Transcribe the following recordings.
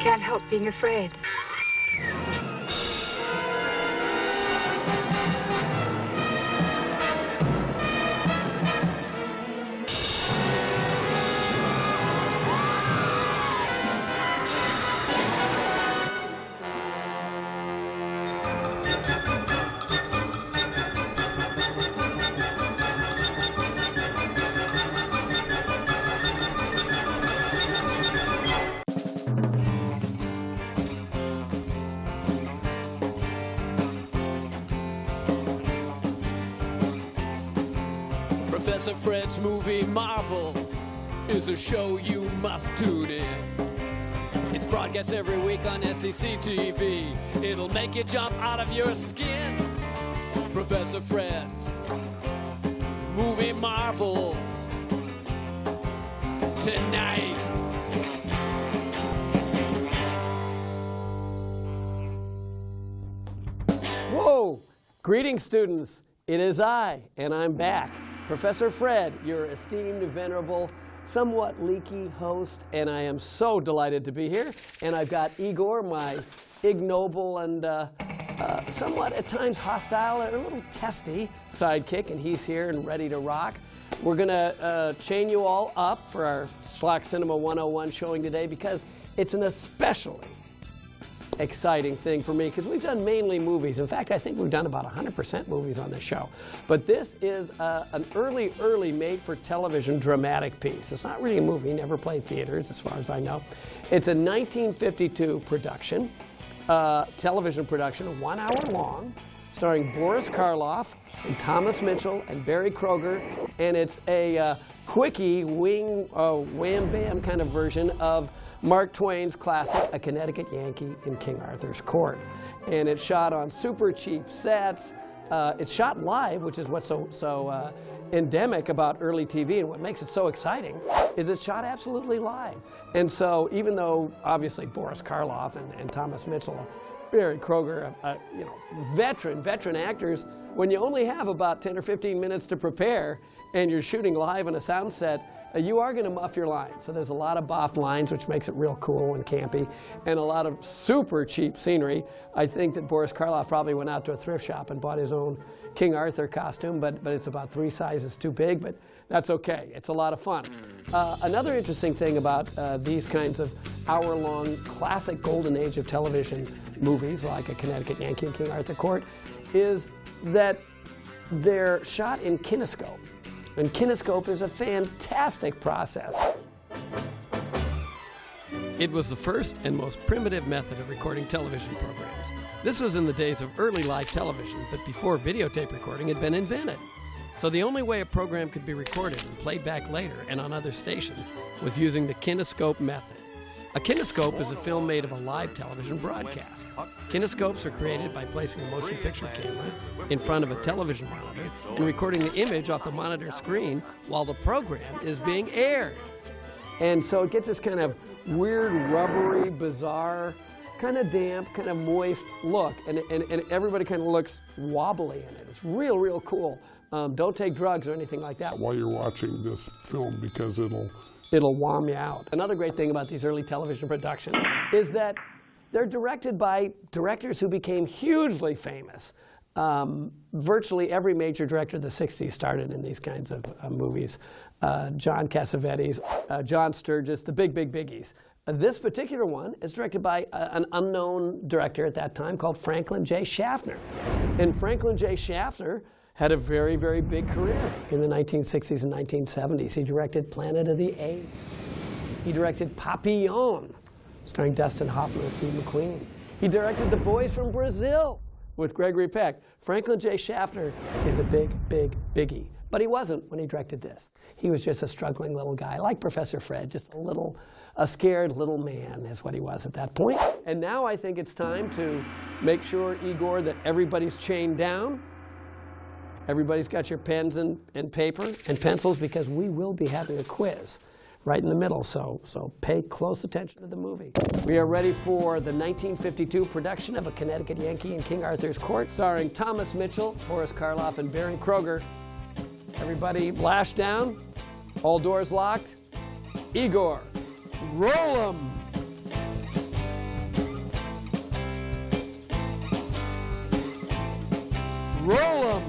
can't help being afraid. Professor Fred's Movie Marvels is a show you must tune in. It's broadcast every week on SCCtv. It'll make you jump out of your skin. Professor Fred's Movie Marvels tonight. Whoa! Greetings, students. It is I, and I'm back. Professor Fred, your esteemed, venerable, somewhat leaky host, and I am so delighted to be here. And I've got Igor, my ignoble and somewhat at times hostile and a little testy sidekick, and he's here and ready to rock. We're going to chain you all up for our Schlock Cinema 101 showing today because it's an especially exciting thing for me because we've done mainly movies. In fact, I think we've done about 100% movies on this show. But this is an early made-for-television dramatic piece. It's not really a movie, never played theaters as far as I know. It's a 1952 production, television production, 1 hour long, starring Boris Karloff and Thomas Mitchell and Barry Kroeger, and it's a quickie, wham-bam kind of version of Mark Twain's classic, A Connecticut Yankee in King Arthur's Court. And it's shot on super cheap sets. It's shot live, which is what's so endemic about early TV, and what makes it so exciting is it's shot absolutely live. And so even though, obviously, Boris Karloff and Thomas Mitchell, Barry Kroeger, you know, veteran actors, when you only have about 10 or 15 minutes to prepare and you're shooting live on a sound set, you are going to muff your lines. So there's a lot of boffed lines, which makes it real cool and campy, and a lot of super cheap scenery. I think that Boris Karloff probably went out to a thrift shop and bought his own King Arthur costume, but it's about 3 sizes too big, but that's okay. It's a lot of fun. Another interesting thing about these kinds of hour-long classic golden age of television movies, like A Connecticut Yankee and King Arthur Court, is that they're shot in kinescope. And kinescope is a fantastic process. It was the first and most primitive method of recording television programs. This was in the days of early live television, but before videotape recording had been invented. So the only way a program could be recorded and played back later and on other stations was using the kinescope method. A kinescope is a film made of a live television broadcast. Kinescopes are created by placing a motion picture camera in front of a television monitor and recording the image off the monitor screen while the program is being aired. And so it gets this kind of weird, rubbery, bizarre, kind of damp, kind of moist look. And everybody kind of looks wobbly in it. It's real cool. Don't take drugs or anything like that while you're watching this film, because it'll wham you out. Another great thing about these early television productions is that they're directed by directors who became hugely famous. Virtually every major director of the 60s started in these kinds of movies. John Cassavetes, John Sturges, the big biggies. This particular one is directed by an unknown director at that time called Franklin J. Schaffner. And Franklin J. Schaffner had a very big career in the 1960s and 1970s. He directed Planet of the Apes. He directed Papillon, starring Dustin Hoffman and Steve McQueen. He directed The Boys from Brazil with Gregory Peck. Franklin J. Schaffner is a big biggie. But he wasn't when he directed this. He was just a struggling little guy, like Professor Fred, just a scared little man is what he was at that point. And now I think it's time to make sure, Igor, that everybody's chained down. Everybody's got your pens and paper and pencils, because we will be having a quiz right in the middle, so pay close attention to the movie. We are ready for the 1952 production of A Connecticut Yankee in King Arthur's Court, starring Thomas Mitchell, Boris Karloff, and Barry Kroeger. Everybody lash down, all doors locked. Igor, roll 'em! roll 'em.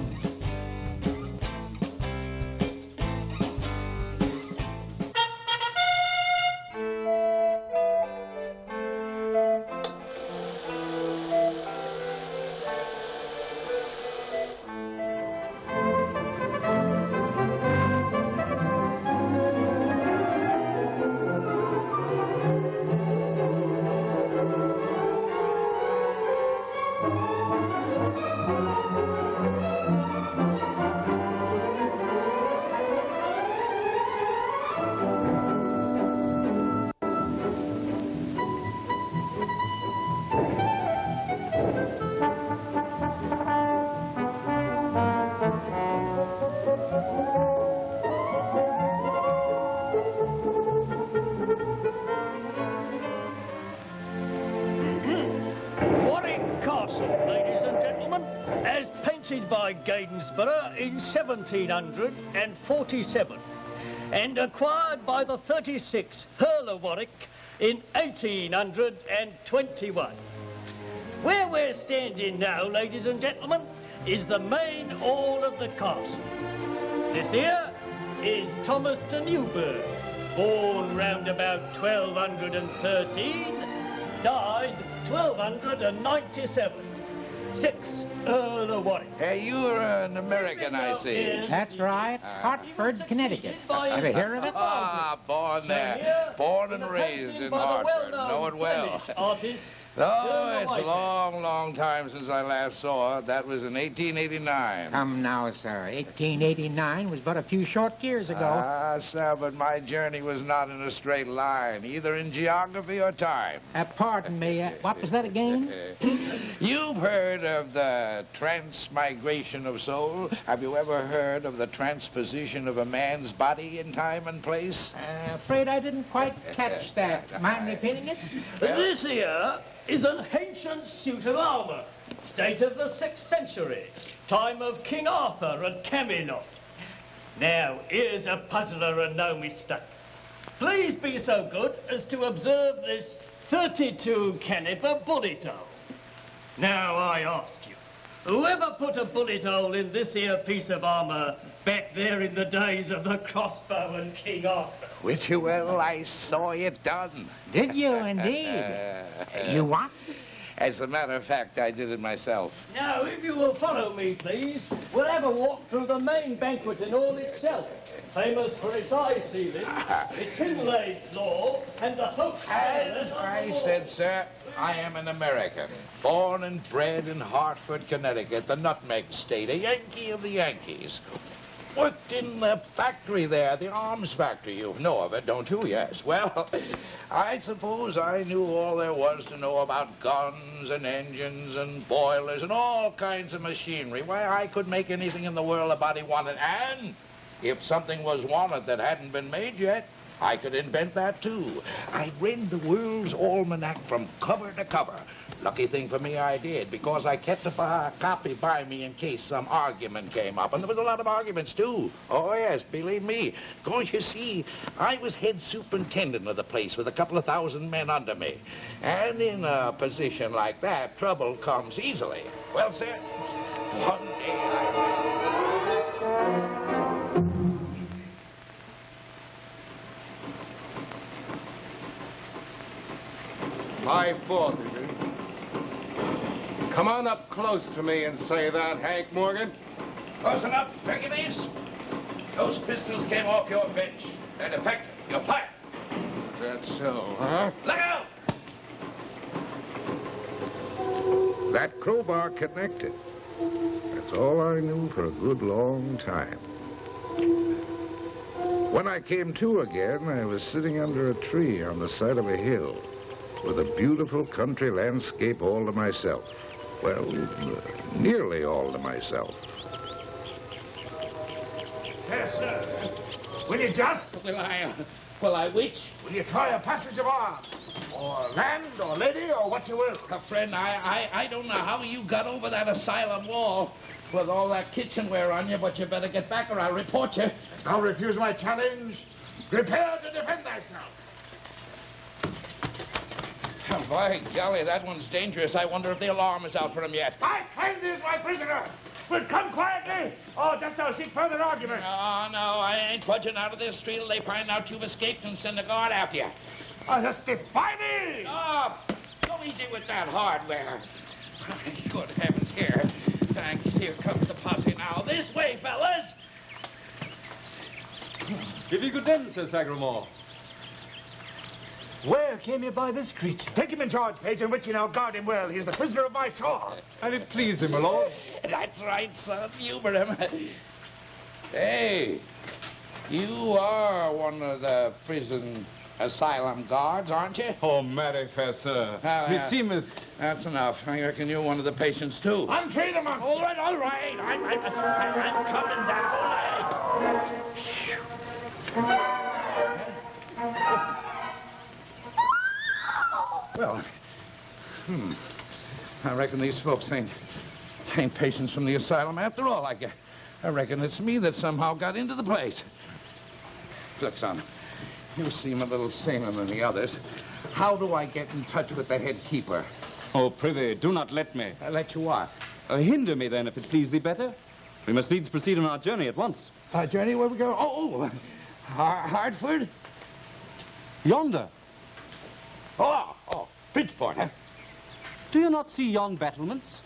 By Gainsborough in 1747 and acquired by the 36 Earl of Warwick in 1821. Where we're standing now, ladies and gentlemen, is the main hall of the castle. This here is Thomas de Newburgh, born round about 1213, died 1297. 6 Earl of Warwick. Hey, you're an American, I see. That's right. Hartford, Connecticut. Have you heard of it? Ah, born there. Born and raised in Hartford. Know it well. Artist. Oh, it's a long, long time since I last saw it. That was in 1889. Come now, sir. 1889 was but a few short years ago. Ah, sir, but my journey was not in a straight line, either in geography or time. Pardon me, what was that again? You've heard of the transmigration of soul? Have you ever heard of the transposition of a man's body in time and place? Afraid I didn't quite catch that. Mind repeating it? This here is an ancient suit of armour, date of the 6th century, time of King Arthur at Camelot. Now, here's a puzzler and no mistake. Please be so good as to observe this 32 caliber bullet hole. Now, I ask you, whoever put a bullet hole in this here piece of armour back there in the days of the crossbow and King Arthur? Which, well, I saw it done. Did you, indeed? You what? As a matter of fact, I did it myself. Now, if you will follow me, please, we'll have a walk through the main banqueting hall itself, famous for its high ceiling, its inlaid floor, and the host. As I said, sir, I am an American, born and bred in Hartford, Connecticut, the nutmeg state, a Yankee of the Yankees. Worked in the factory there, the arms factory. You know of it, don't you? Yes. Well, I suppose I knew all there was to know about guns and engines and boilers and all kinds of machinery. Why, I could make anything in the world a body wanted. And if something was wanted that hadn't been made yet, I could invent that, too. I read the world's almanac from cover to cover. Lucky thing for me I did, because I kept a copy by me in case some argument came up. And there was a lot of arguments, too. Oh, yes, believe me. Because, you see, I was head superintendent of the place with a couple of thousand men under me. And in a position like that, trouble comes easily. Well, sir, one day My fault, is it? Come on up close to me and say that, Hank Morgan. Close enough, Hercules. Those pistols came off your bench. They're defective. You're fired. That's so, huh? Look out! That crowbar connected. That's all I knew for a good long time. When I came to again, I was sitting under a tree on the side of a hill with a beautiful country landscape all to myself. Well, nearly all to myself. Yes, sir. Will you just? Will I which? Will you try a passage of arms? Or land, or lady, or what you will? Friend, I don't know how you got over that asylum wall with all that kitchenware on you, but you better get back or I'll report you. Thou refuse my challenge. Prepare to defend thyself. Oh, by golly, that one's dangerous. I wonder if the alarm is out for him yet. I claim thee as my prisoner. Well, come quietly. Oh, just now seek further argument. No, I ain't budging out of this street till they find out you've escaped and send a guard after you. Oh, just defy me. Oh, go easy with that hardware. Good heavens, here. Thanks, here comes the posse now. This way, fellas. Give you good day, Sir Sagramore. Where came you by this creature? Take him in charge, Page, and which you now guard him well. He is the prisoner of my sword. And it pleased him, my lord. That's right, son. Humor him. Hey, you are one of the prison asylum guards, aren't you? Oh, marry fair sir. Meseemeth. That's enough. I reckon you're one of the patients, too. Untree the monster. All right. I'm coming down. Well, I reckon these folks ain't patients from the asylum after all. I reckon it's me that somehow got into the place. Look, son, you seem a little saner than the others. How do I get in touch with the head keeper? Oh, prithee, do not let me. Let you what? Hinder me, then, if it please thee better. We must needs proceed on our journey at once. Our journey? Where we go? Oh, Hartford? Yonder. Oh, Bridgeport, huh? Do you not see yon battlements?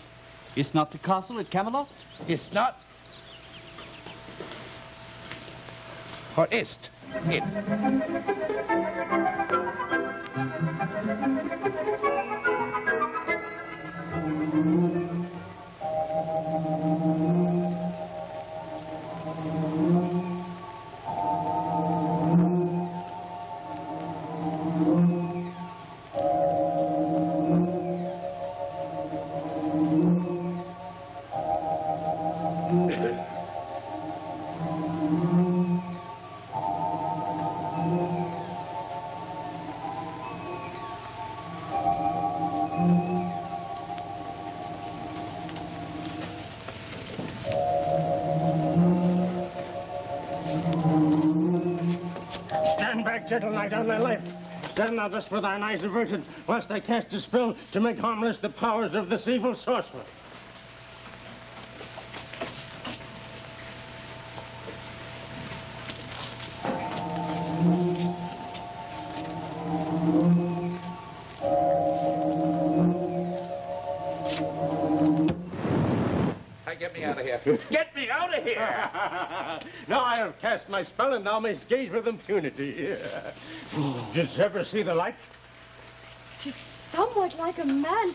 Is not the castle at Camelot? It's not. Or ist. It. Gentle knight on thy left. Stand thou thus with thine eyes averted, whilst I cast a spell to make harmless the powers of this evil sorcerer. Get me out of here. Get me out of here! Now I have cast my spell, and thou mayst gauge with impunity. Didst ever see the like? 'Tis somewhat like a man,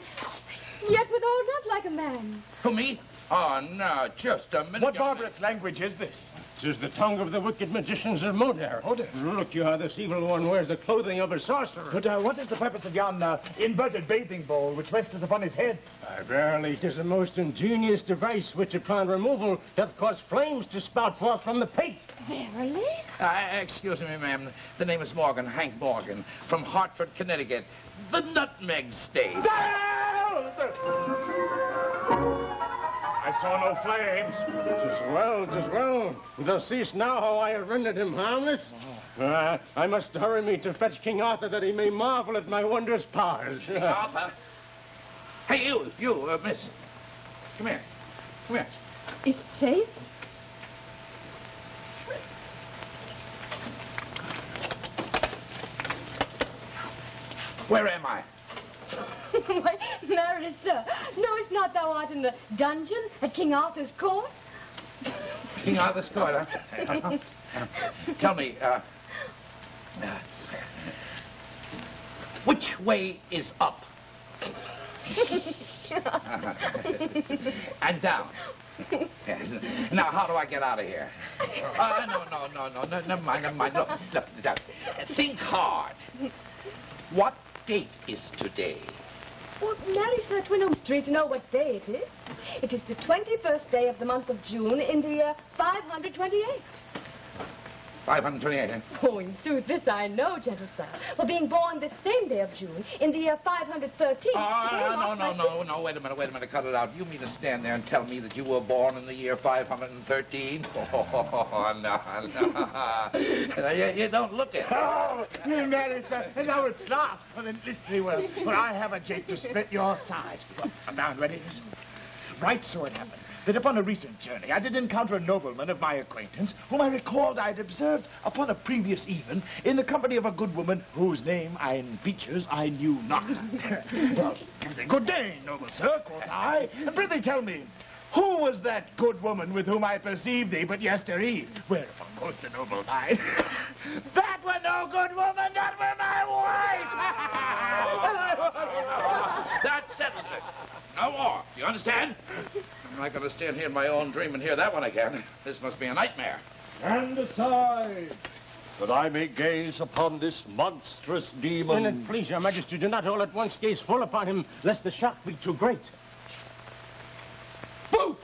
yet withal not like a man. Who, me? Oh, no, just a minute. What barbarous language is this? 'Tis the tongue of the wicked magicians of Modar. Look you how this evil one wears the clothing of a sorcerer. But what is the purpose of yon inverted bathing bowl which resteth upon his head? Verily, 'tis a most ingenious device which upon removal doth cause flames to spout forth from the pate. Verily? Excuse me, ma'am. The name is Morgan, Hank Morgan, from Hartford, Connecticut, the Nutmeg State. I saw no flames. 'Tis well. Thou seest now how I have rendered him harmless. I must hurry me to fetch King Arthur that he may marvel at my wondrous powers. King Arthur? Hey, you, miss. Come here. Is it safe? Where am I? Why, marry, sir, knowest not thou art in the dungeon at King Arthur's court? King Arthur's court, huh? Tell me, which way is up? And down. Yes. Now, how do I get out of here? No, never mind. Look. Think hard. What date is today? Well, marry, sir, 'twere no mystery to know what day it is. It is the 21st day of the month of June in the year 528. 528, eh? Oh, in sooth, this I know, gentle sir. For being born this same day of June in the year 513. No, wait a minute, cut it out. You mean to stand there and tell me that you were born in the year 513? Oh, no. You don't look it. Oh, you marry, sir, and thou wouldst laugh. Well, then listen thee well, for I have a jake to split your sides. I'm down, ready? Right so it happened. that upon a recent journey I did encounter a nobleman of my acquaintance whom I recalled I had observed upon a previous even in the company of a good woman whose name and features I knew not. Well, good day, noble sir, quoth I, and prithee tell me, who was that good woman with whom I perceived thee but yestereve? Whereupon quoth the noble knight, that were no good woman, that were my wife! That settles it. No more. Do you understand? I'm not going to stand here in my own dream and hear that one again. This must be a nightmare. Stand aside, that I may gaze upon this monstrous demon. When it please your majesty, do not all at once gaze full upon him, lest the shock be too great. Boo!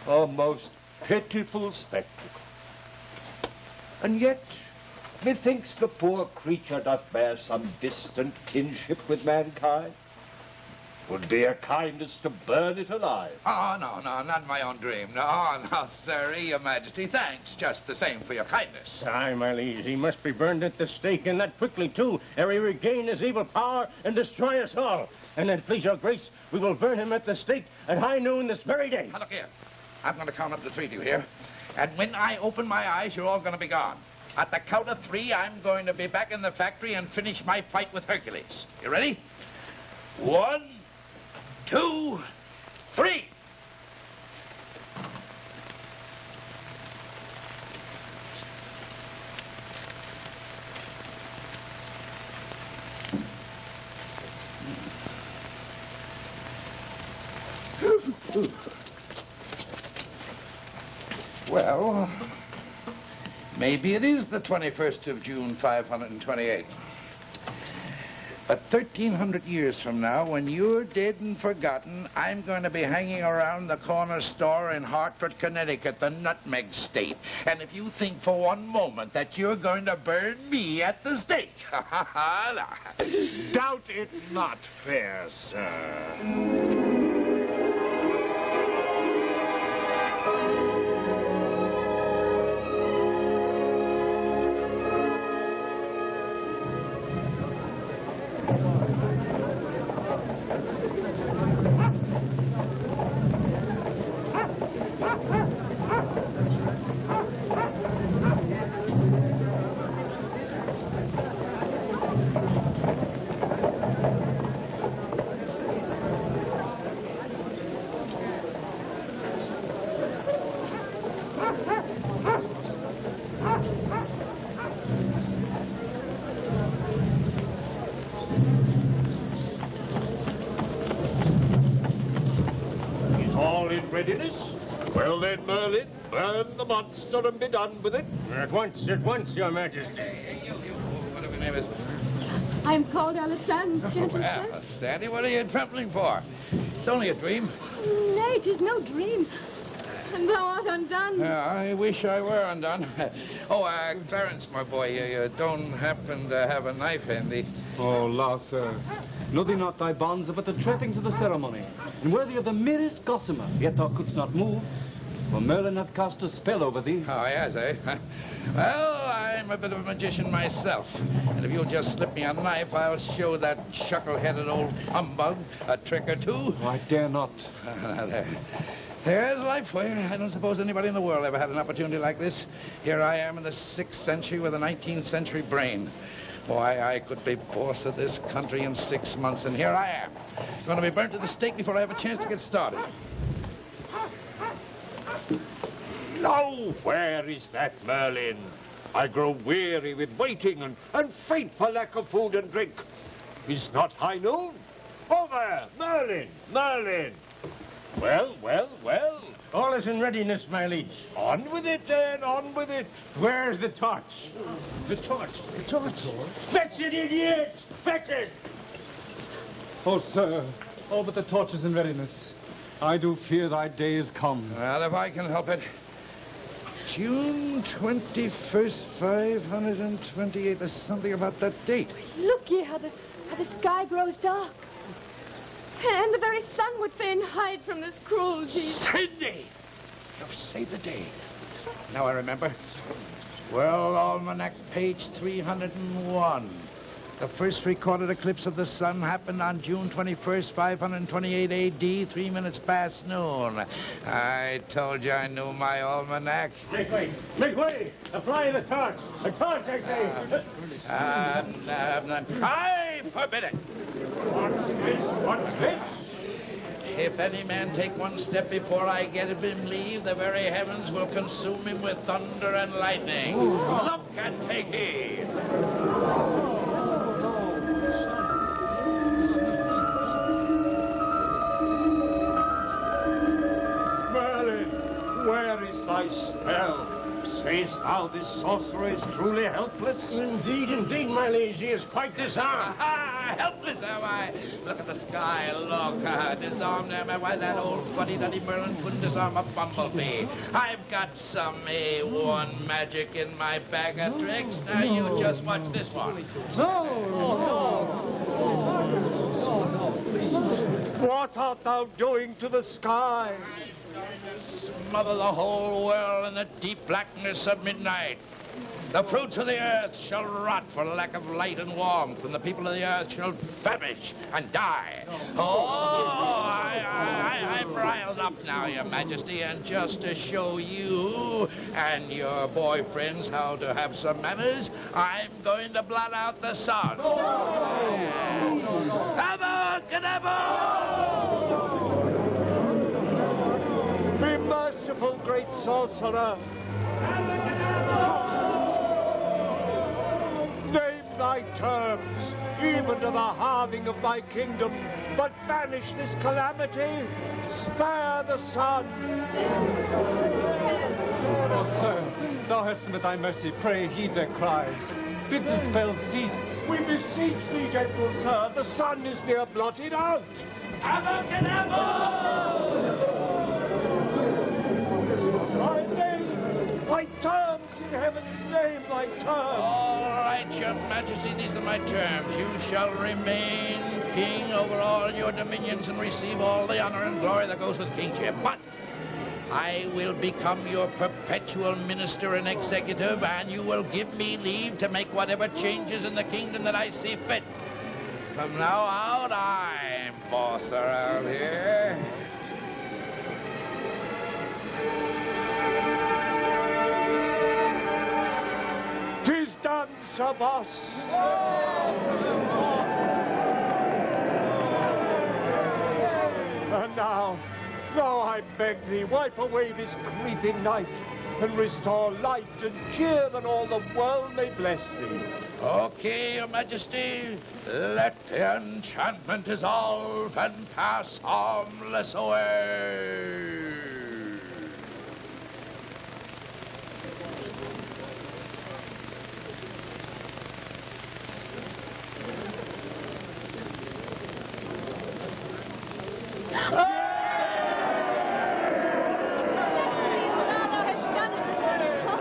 A most pitiful spectacle. And yet, methinks the poor creature doth bear some distant kinship with mankind. Would be a kindness to burn it alive. Oh, no, not my own dream. No, sir, your majesty, thanks just the same for your kindness. Aye, my liege, he must be burned at the stake, and that quickly, too, ere he regain his evil power and destroy us all. And then, please your grace, we will burn him at the stake at high noon this very day. Now, look here. I'm going to count up to 3 to you here. And when I open my eyes, you're all going to be gone. At the count of 3, I'm going to be back in the factory and finish my fight with Hercules. You ready? 1, 2, 3. Well, maybe it is the 21st of June, 528. But 1,300 years from now, when you're dead and forgotten, I'm going to be hanging around the corner store in Hartford, Connecticut, the nutmeg state. And if you think for one moment that you're going to burn me at the stake, doubt it not, fair sir. Readiness? Well then, Merlin, burn the monster and be done with it. At once, your majesty. Hey, you, whatever your name is. I'm called Alessandra, gentle sir. Well, Sandy, what are you trembling for? It's only a dream. Nay, it is no dream. And thou art undone. Yeah, I wish I were undone. Clarence, my boy, you don't happen to have a knife handy. Oh, la, sir. Know thee not thy bonds but the trappings of the ceremony, and worthy of the merest gossamer, yet thou couldst not move, for Merlin hath cast a spell over thee. Oh, yes, eh? Well, I'm a bit of a magician myself, and if you'll just slip me a knife, I'll show that chuckle-headed old humbug a trick or two. Oh, I dare not. There's life for you. I don't suppose anybody in the world ever had an opportunity like this. Here I am in the 6th century with a 19th century brain. Why, I could be boss of this country in 6 months, and here I am. Going to be burnt to the stake before I have a chance to get started. Now, where is that Merlin? I grow weary with waiting and faint for lack of food and drink. Is not high noon? Oh, there, Merlin, Merlin. Well. All is in readiness, my liege. On with it, then, on with it. Where's the torch? The torch. Fetch it, idiots! Fetch it! Oh, sir, oh, but the torch is in readiness. I do fear thy day is come. Well, if I can help it. June 21st, 528. There's something about that date. Look ye how the sky grows dark. And the very sun would fain hide from this cruelty. Sandy! You've saved the day. Now I remember. World Almanac, page 301. The first recorded eclipse of the sun happened on June 21st, 528 A.D., 3 minutes past noon. I told you I knew my almanac. Make way! Make way! Apply the torch! The torch, I say! I forbid it! What's this? What's this? If any man take one step before I give him leave, the very heavens will consume him with thunder and lightning. Look and take heed! Where is thy spell? Sayest thou this sorcerer is truly helpless? Indeed, indeed, my liege, he is quite disarmed. Helpless am I? Look at the sky, look. Disarmed am I? Why, that old fuddy-duddy Merlin couldn't disarm a bumblebee. I've got some A1 magic in my bag of tricks. Now you just watch this one. What art thou doing to the sky? Smother the whole world in the deep blackness of midnight. The fruits of the earth shall rot for lack of light and warmth, and the people of the earth shall famish and die. I'm riled up now, Your Majesty, and just to show you and your boyfriends how to have some manners, I'm going to blot out the sun. Be merciful, great sorcerer. Name thy terms, even to the halving of my kingdom, but banish this calamity. Spare the sun. Oh, sir, thou hast with thy mercy, pray heed their cries. Bid the spell cease. We beseech thee, gentle sir, the sun is near blotted out. My terms in heaven's name, my terms. All right, Your Majesty, these are my terms. You shall remain king over all your dominions and receive all the honor and glory that goes with kingship. But I will become your perpetual minister and executive, and you will give me leave to make whatever changes in the kingdom that I see fit. From now out, I'm boss around here. Tis done, Sir Boss. And now I beg thee, wipe away this creeping night, and restore light and cheer that all the world may bless thee. Okay, Your Majesty, let the enchantment dissolve and pass harmless away.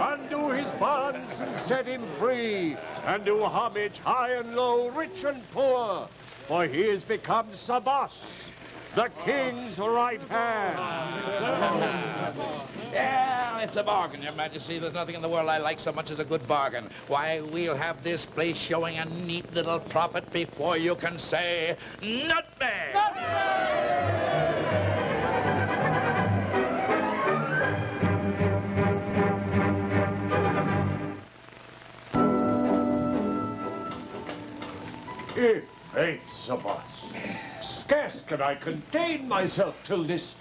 Undo his bonds and set him free, and do homage high and low, rich and poor, for he has become Sir Boss, the king's right hand. Yeah, it's a bargain, Your Majesty. There's nothing in the world I like so much as a good bargain. Why, we'll have this place showing a neat little profit before you can say nutmeg. Faith, Sir Boss, scarce can I contain myself till this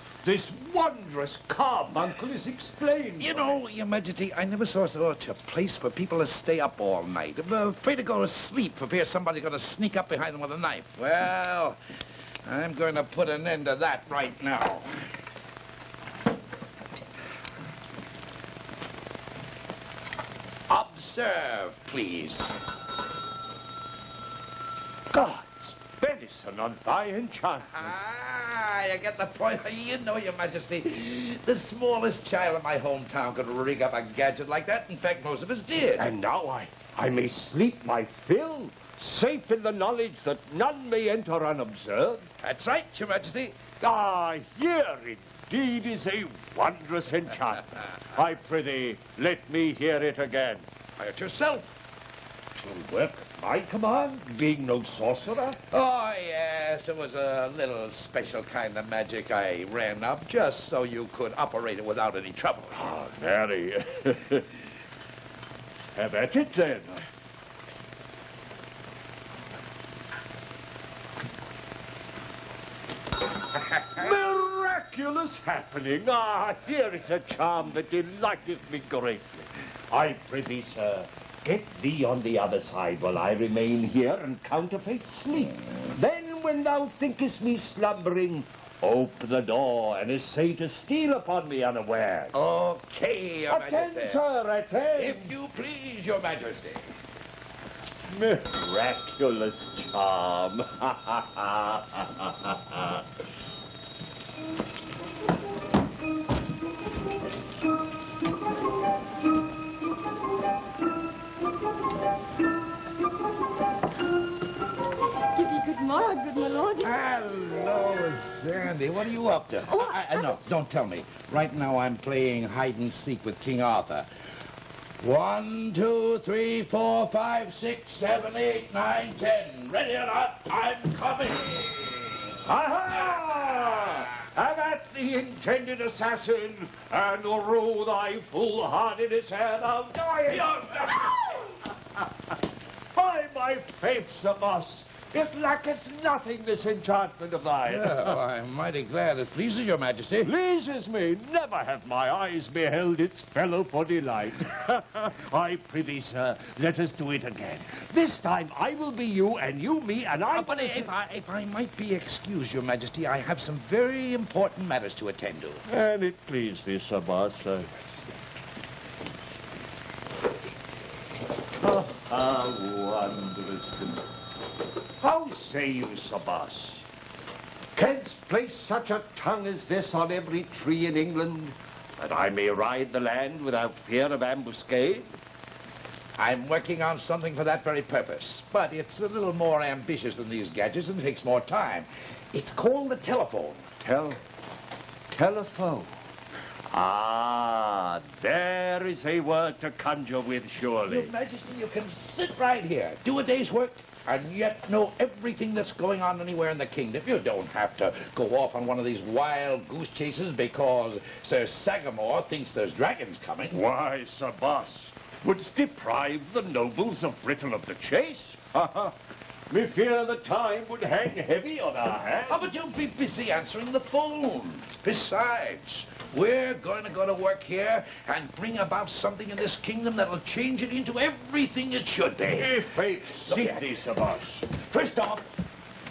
wondrous carbuncle is explained. You know, Your Majesty, I never saw such a place for people to stay up all night. I'm afraid to go to sleep for fear somebody's going to sneak up behind them with a knife. Well, I'm going to put an end to that right now. Observe, please. God's benison on thy enchantment. Ah, you get the point. You know, Your Majesty, the smallest child in my hometown could rig up a gadget like that. In fact, most of us did. And now I may sleep my fill, safe in the knowledge that none may enter unobserved. That's right, Your Majesty. Ah, here indeed is a wondrous enchantment. I prithee, let me hear it again. Try it yourself. It'll work. my command, being no sorcerer? Oh, yes, it was a little special kind of magic I ran up just so you could operate it without any trouble. Ah, very. Have at it, then. Miraculous happening. Ah, here is a charm that delighteth me greatly. I prithee, sir, get thee on the other side while I remain here and counterfeit sleep. Then, when thou thinkest me slumbering, open the door and essay to steal upon me unawares. Okay, Your Attend, Majesty. sir, attend. If you please, Your Majesty. Miraculous charm. Good morrow, good my lord. Hello, Sandy. What are you up to? Oh, No, don't tell me. Right now I'm playing hide and seek with King Arthur. 1, 2, 3, 4, 5, 6, 7, 8, 9, 10. Ready or not, I'm coming. Aha! Have at the intended assassin, and rue thy foolhardiness ere thou diest. By my faith, Sir Boss, it lacketh nothing, this enchantment of thine. Well, I'm mighty glad it pleases Your Majesty. Pleases me. Never have my eyes beheld its fellow for delight. I prithee, sir, let us do it again. This time I will be you, and you me, and I... But if I might be excused, Your Majesty, I have some very important matters to attend to. And it please thee, Sir Boss. How wondrous. How say you, Sir Boss? Canst place such a tongue as this on every tree in England, that I may ride the land without fear of ambuscade? I'm working on something for that very purpose, but it's a little more ambitious than these gadgets and takes more time. It's called the telephone. Telephone? Ah, there is a word to conjure with, surely. Your Majesty, you can sit right here, do a day's work, and yet know everything that's going on anywhere in the kingdom. You don't have to go off on one of these wild goose chases because Sir Sagamore thinks there's dragons coming. Why, Sir Boss, wouldst deprive the nobles of Britain of the chase? Me fear the time would hang heavy on our hands. Oh, but you'll be busy answering the phone. Besides, we're going to go to work here and bring about something in this kingdom that'll change it into everything it should be. Fate, seek thee, Sir Boss. First off,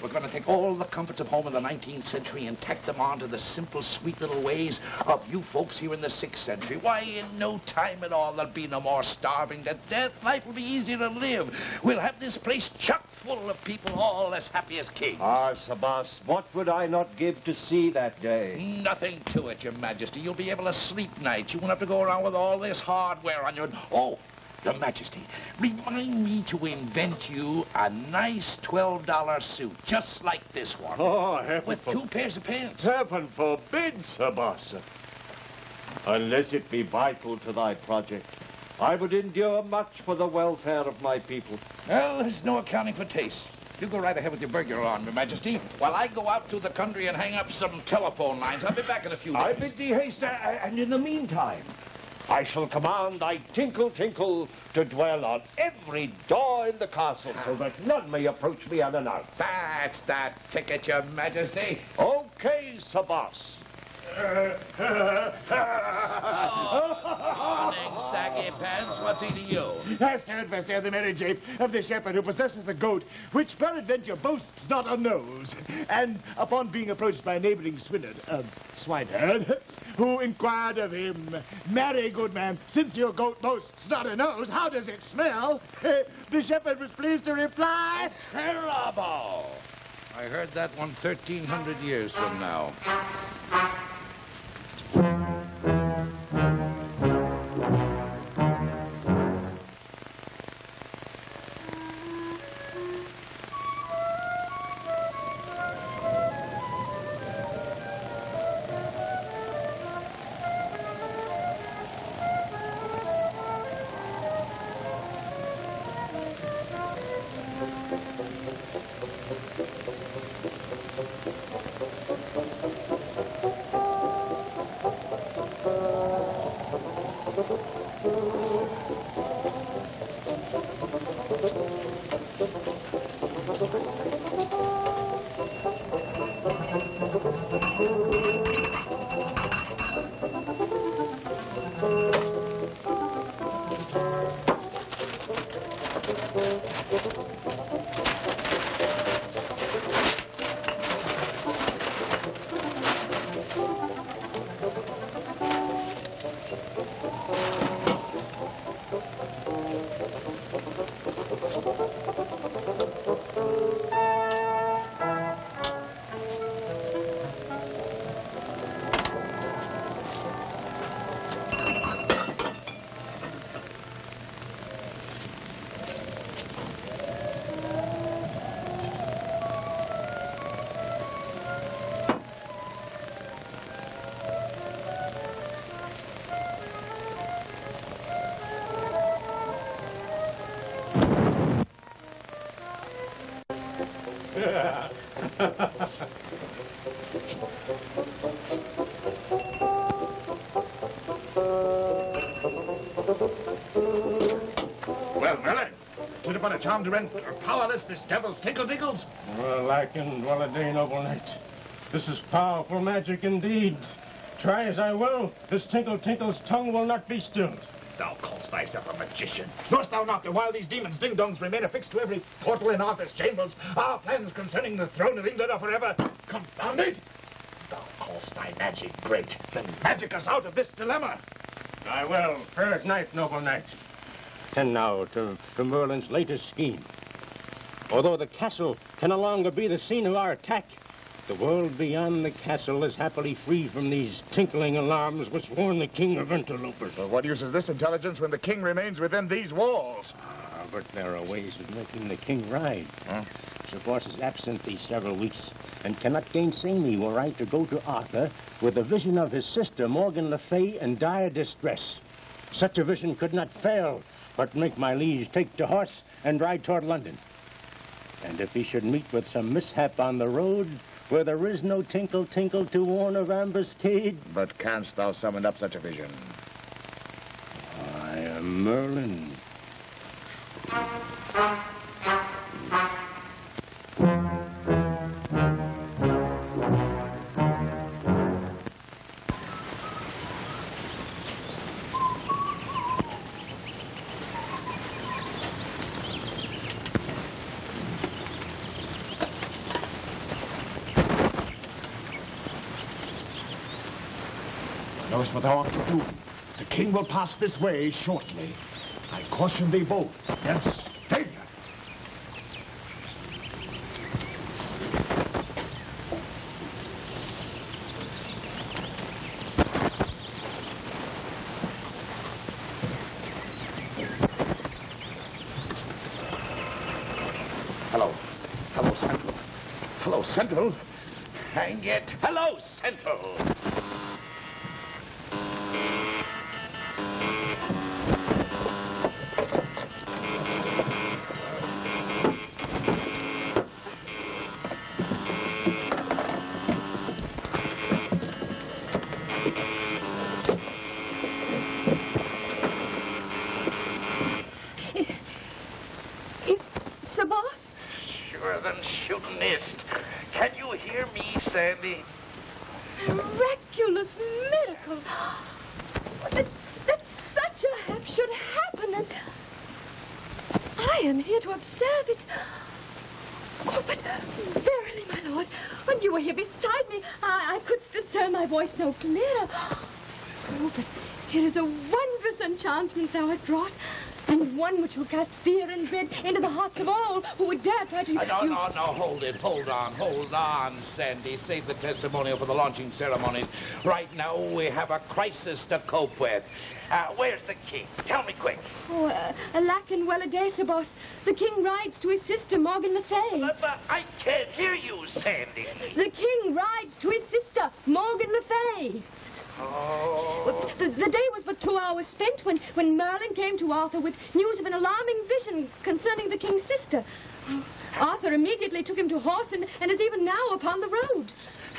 we're going to take all the comforts of home in the 19th century and tack them on to the simple, sweet little ways of you folks here in the 6th century. Why, in no time at all, there'll be no more starving to death. Life will be easier to live. We'll have this place chock full of people all as happy as kings. Ah, Sir Boss, what would I not give to see that day? Nothing to it, Your Majesty. You'll be able to sleep nights. You won't have to go around with all this hardware on your... Oh, Your Majesty, remind me to invent you a nice $12 suit, just like this one. Oh, heaven with 2 pairs of pants. Heaven forbid, Sir Boss. Unless it be vital to thy project, I would endure much for the welfare of my people. Well, there's no accounting for taste. You go right ahead with your burglar on, Your Majesty, while I go out through the country and hang up some telephone lines. I'll be back in a few days. I bid thee haste, and in the meantime, I shall command thy tinkle tinkle to dwell on every door in the castle so that none may approach me unannounced. That's that ticket, Your Majesty. Okay, Sir Boss. Morning, saggy pants. What's he to you? As to adversary the merry jape of the shepherd who possesses the goat, which peradventure boasts not a nose. And upon being approached by a neighboring swineherd, who inquired of him, "Marry, good man, since your goat boasts not a nose, how does it smell?" The shepherd was pleased to reply, "Terrible." I heard that one 1,300 years from now. Well, Merlin, stood upon a charm to rend powerless this devil's tinkle-tinkles. Well, lacking, well a day, noble knight. This is powerful magic indeed. Try as I will, this tinkle-tinkle's tongue will not be stilled. Thou callst thyself a magician. Knowest thou not that while these demons' ding-dongs remain affixed to every portal in Arthur's chambers, our plans concerning the throne of England are forever confounded? Thou callst thy magic great, then magic us out of this dilemma. I will. Fair knight, noble knight. And now to Merlin's latest scheme. Although the castle can no longer be the scene of our attack, the world beyond the castle is happily free from these tinkling alarms which warn the king of interlopers. Well, what use is this intelligence when the king remains within these walls? But there are ways of making the king ride. Sir Boris is absent these several weeks and cannot gainsay me were I to go to Arthur with a vision of his sister, Morgan Le Fay, in dire distress. Such a vision could not fail but make my liege take to horse and ride toward London. And if he should meet with some mishap on the road, where there is no tinkle-tinkle to warn of ambuscade... But canst thou summon up such a vision? I am Merlin. Knowest what thou ought to do? The king will pass this way shortly. I caution thee both against failure. Hello. Hello, Central. Hello, Central. Hang it. Hello, Central. Miraculous miracle. That such a hap should happen, and I am here to observe it. Oh, but verily, my lord, when you were here beside me, I could discern my voice no clearer. Oh, but it is a wondrous enchantment thou hast wrought, and one which will cast fear and dread into the hearts of all who would dare try to... No, hold it. Hold on, Sandy. Save the testimonial for the launching ceremonies. Right now, we have a crisis to cope with. Where's the king? Tell me quick. Oh, alack and well a day, Sir Boss. The king rides to his sister, Morgan Le Fay. But I can't hear you, Sandy. The king rides to his sister, Morgan Le Fay. Oh. The day was but 2 hours spent when Merlin came to Arthur with news of an alarming vision concerning the king's sister. Arthur immediately took him to horse and is even now upon the road.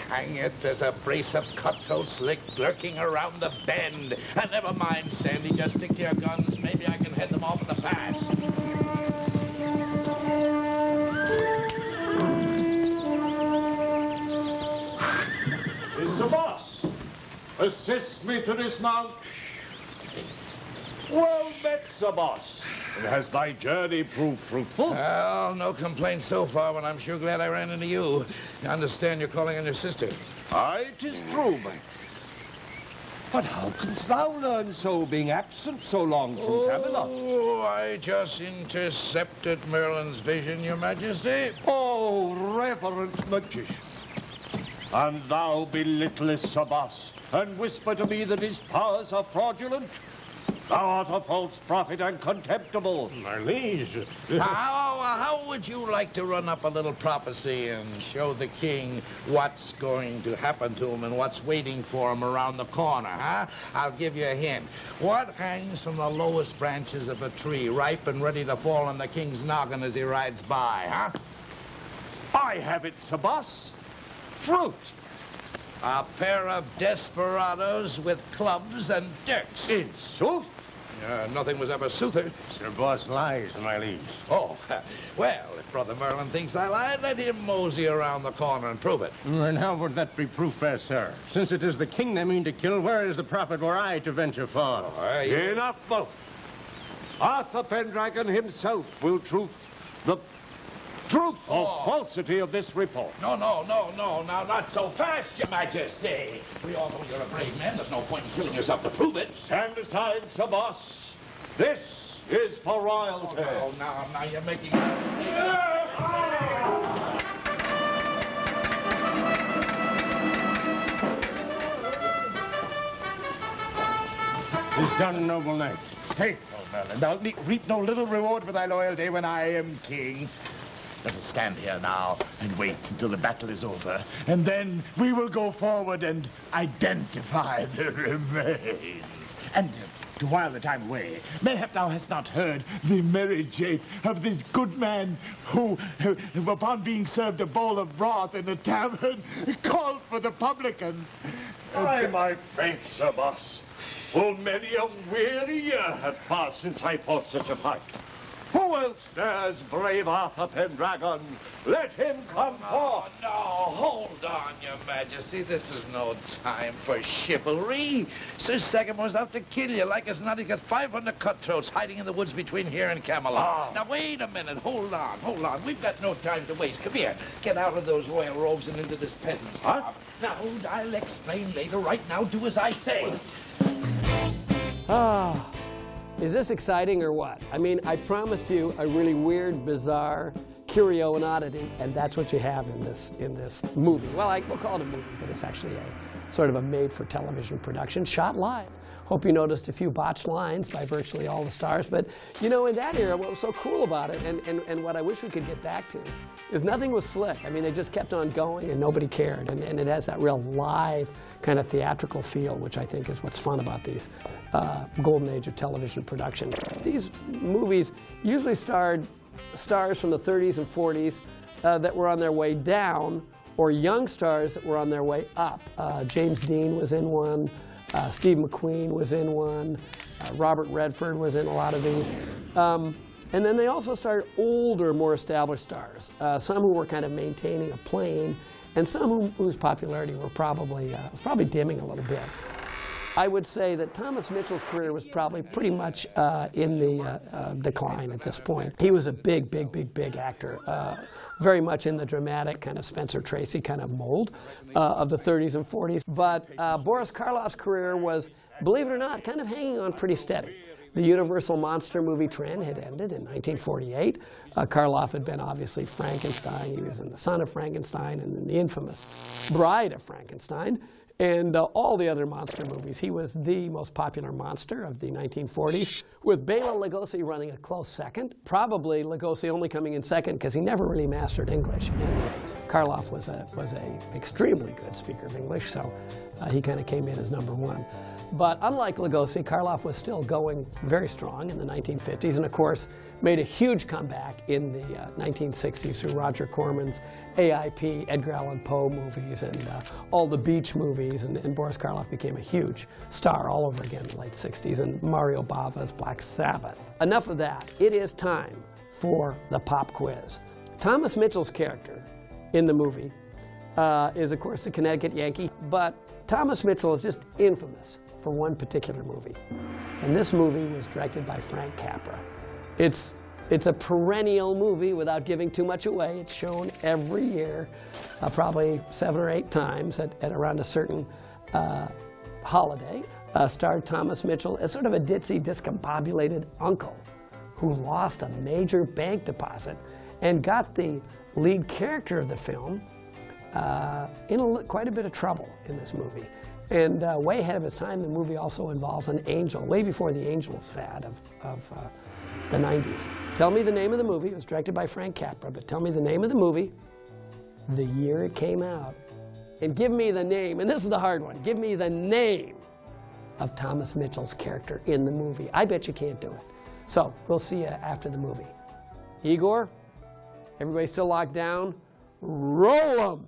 Hang it, there's a brace of cutthroats lurking around the bend. And never mind, Sandy, just stick to your guns. Maybe I can head them off at the pass. assist me to dismount. Well met, Sir Boss. And has thy journey proved fruitful? Well, no complaints so far, but I'm sure glad I ran into you. I understand you're calling on your sister. Aye, 'tis true, but how canst thou learn so, being absent so long from Camelot? Oh, I just intercepted Merlin's vision, Your Majesty. Oh, reverend magician. And thou belittlest Sir Boss, and whisper to me that his powers are fraudulent? Thou art a false prophet and contemptible. My liege. How would you like to run up a little prophecy and show the king what's going to happen to him and what's waiting for him around the corner, huh? I'll give you a hint. What hangs from the lowest branches of a tree, ripe and ready to fall on the king's noggin as he rides by, huh? I have it, Sir Boss. Fruit. A pair of desperados with clubs and dirks. In sooth? Nothing was ever soother. Sir Boss lies, my liege. Oh, well, if Brother Merlin thinks I lied, let him mosey around the corner and prove it. And how would that be proof, fair sir? Since it is the king they mean to kill, where is the prophet were I to venture for? Enough both. Arthur Pendragon himself will truth or falsity of this report. No, now, not so fast, Your Majesty. We all know you're a brave man. There's no point in killing yourself to prove it. Stand aside, Sir Boss. This is for royalty. Oh, now you're making Tis done, noble knight. Faithful Merlin, thou reap no little reward for thy loyalty when I am king. Let us stand here now and wait until the battle is over, and then we will go forward and identify the remains. And to while the time away, mayhap thou hast not heard the merry jape of the good man who, upon being served a bowl of broth in a tavern, called for the publican. Aye, my faith, Sir Boss. Full many a weary year hath passed since I fought such a fight. Who else dares brave Arthur Pendragon? Let him come forth. No, hold on, Your Majesty. This is no time for chivalry. Sir Sagamor's out to kill you. Like as not, he's got 500 cutthroats hiding in the woods between here and Camelot. Now, wait a minute. Hold on. We've got no time to waste. Come here. Get out of those royal robes and into this peasant's garb. Now, I'll explain later. Right now, do as I say. Is this exciting or what? I mean, I promised you a really weird, bizarre curio and oddity, and that's what you have in this movie. Well, we'll call it a movie, but it's actually a sort of a made-for-television production, shot live. Hope you noticed a few botched lines by virtually all the stars, but you know, in that era, what was so cool about it, and what I wish we could get back to, is nothing was slick. I mean, they just kept on going, and nobody cared, and it has that real live kind of theatrical feel, which I think is what's fun about these golden age of television productions. These movies usually starred stars from the 30s and 40s that were on their way down, or young stars that were on their way up. James Dean was in one, Steve McQueen was in one, Robert Redford was in a lot of these. And then they also started older, more established stars, some who were kind of maintaining a plane, and some whose popularity were probably dimming a little bit. I would say that Thomas Mitchell's career was probably pretty much in the decline at this point. He was a big actor, very much in the dramatic kind of Spencer Tracy kind of mold of the 30s and 40s. But Boris Karloff's career was, believe it or not, kind of hanging on pretty steady. The Universal monster movie trend had ended in 1948. Karloff had been obviously Frankenstein. He was in The Son of Frankenstein and in the infamous Bride of Frankenstein. And all the other monster movies. He was the most popular monster of the 1940s, with Bela Lugosi running a close second. Probably Lugosi only coming in second because he never really mastered English. And Karloff was a extremely good speaker of English, so he kind of came in as #1. But unlike Lugosi, Karloff was still going very strong in the 1950s, and of course made a huge comeback in the 1960s through Roger Corman's AIP, Edgar Allan Poe movies, and all the beach movies, and Boris Karloff became a huge star all over again in the late 60s, and Mario Bava's Black Sabbath. Enough of that. It is time for the pop quiz. Thomas Mitchell's character in the movie is, of course, the Connecticut Yankee. But Thomas Mitchell is just infamous for one particular movie. And this movie was directed by Frank Capra. It's a perennial movie without giving too much away. It's shown every year, probably 7 or 8 times at around a certain holiday. Starred Thomas Mitchell as sort of a ditzy, discombobulated uncle who lost a major bank deposit and got the lead character of the film in quite a bit of trouble in this movie. And way ahead of its time, the movie also involves an angel, way before the Angels fad of the 90s. Tell me the name of the movie. It was directed by Frank Capra, but tell me the name of the movie, the year it came out, and give me the name, and this is the hard one, give me the name of Thomas Mitchell's character in the movie. I bet you can't do it. So, we'll see you after the movie. Igor, everybody still locked down? Roll 'em!